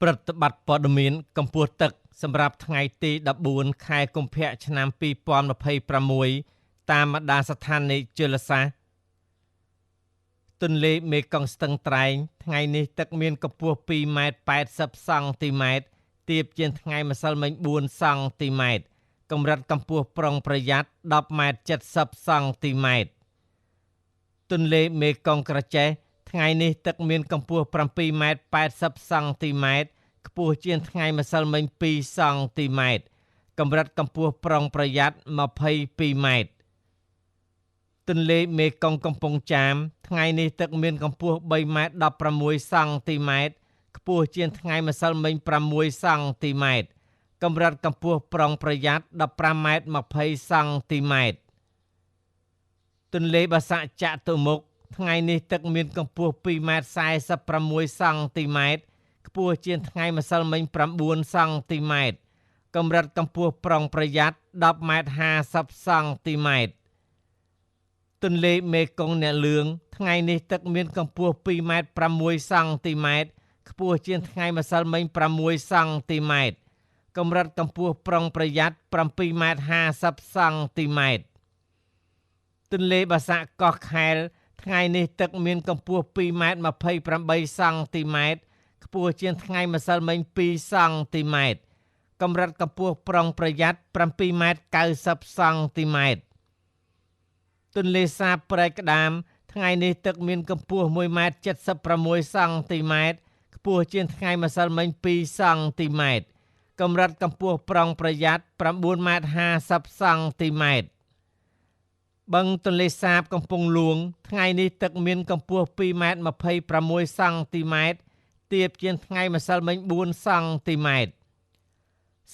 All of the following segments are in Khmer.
ប្រតិបត្តិព័ត៌មានកម្ពុជាទឹកសម្រាប់ថ្ងៃទី14ខែកុម្ភៈឆ្នាំ2026តាមបណ្ដាស្ថានីយជលសាស្ត្រទន្លេមេគង្គស្ទឹងត្រែងថ្ងៃនេះទឹកមានកម្ពស់2ម៉ែត្រ80សង់ទីម៉ែត្រទាបជាងថ្ងៃម្សិលមិញ4សង់ទីម៉ែត្រកម្រិតកម្ពស់ប្រុងប្រយ័ត្ន10ម៉ែត្រ70សង់ទីម៉ែត្រទន្លេមេគង្គក្រចេះថ្ងៃនេះទឹកមានកម្ពស់7ម៉ែត្រ80សង់ទីម៉ែត្រខ្ពស់ជាងថ្ងៃម្សិលមិញ2សង់ទីម៉ែត្រកម្រិតកម្ពស់ប្រុងប្រយ័ត្ន22ម៉ែត្រទន្លេមេគង្គកំពង់ចាមថ្ងៃនេះទឹកមានកម្ពស់3ម៉ែត្រ16សង់ទីម៉ែត្រខ្ពស់ជាងថ្ងៃម្សិលមិញ6សង់ទីម៉ែត្រកម្រិតកម្ពស់ប្រុងប្រយ័ត្ន15ម៉ែត្រ20សង់ទីម៉ែត្រទន្លេបាសាក់ចតុមុខថ្ងៃនេះទឹកមានកម្ពស់2ម៉ែត្រ46សង់ទីម៉ែត្រខ្ពស់ជាងថ្ងៃម្សិលមិញ9សង់ទីម៉ែត្រកម្រិតកម្ពស់ប្រុងប្រយ័ត្ន10ម៉ែត្រ50សង់ទីម៉ែត្រទន្លេមេគង្គអ្នកលឿងថ្ងៃនេះទឹកមានកម្ពស់2ម៉ែត្រ6សង់ទីម៉ែត្រខ្ពស់ជាងថ្ងៃម្សិលមិញ6សង់ទីម៉ែត្រកម្រិតកម្ពស់ប្រុងប្រយ័ត្ន7ម៉ែត្រ50សង់ទីម៉ែត្រទន្លេបាសាក់កោះខែលថ្ងៃនេះទឹកមានកម្ពស់2ម៉ែត្រ28សង់ទីម៉ែត្រខ្ពស់ជាងថ្ងៃម្សិលមិញ2សង់ទីម៉ែត្រកម្រិតកម្ពស់ប្រុងប្រយ័ត្ន7ម៉ែត្រ90សង់ទីម៉ែត្រទន្លេសាបព្រែកក្តាមថ្ងៃនេះទឹកមានកម្ពស់1ម៉ែត្រ76សង់ទីម៉ែត្រខ្ពស់ជាងថ្ងៃម្សិលមិញ2សង់ទីម៉ែត្រកម្រិតកម្ពស់ប្រុងប្រយ័ត្ន9ម៉ែត្រ50សង់ទីម៉ែត្របឹងទន្លេសាបកំពង់ហ្លួងថ្ងៃនេះទឹកមានកម្ពស់2ម៉ែត្រ26សង់ទីម៉ែត្រទាបជាងថ្ងៃម្សិលមិញ4សង់ទីម៉ែត្រ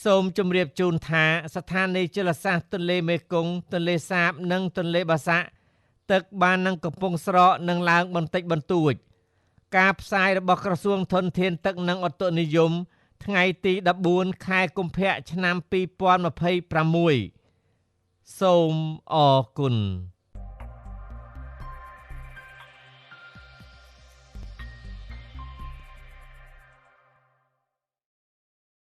សូមជម្រាបជូនថាស្ថានីយជលសាស្ត្រទន្លេមេគង្គទន្លេសាបនិងទន្លេបាសាក់ទឹកបាននឹងកំពុងស្រកនឹងឡើងបន្តិចបន្តួចការផ្សាយរបស់ក្រសួងធនធានទឹកនិងឧតុនិយមថ្ងៃទី14ខែកុម្ភៈឆ្នាំ2026សូមអរគុណ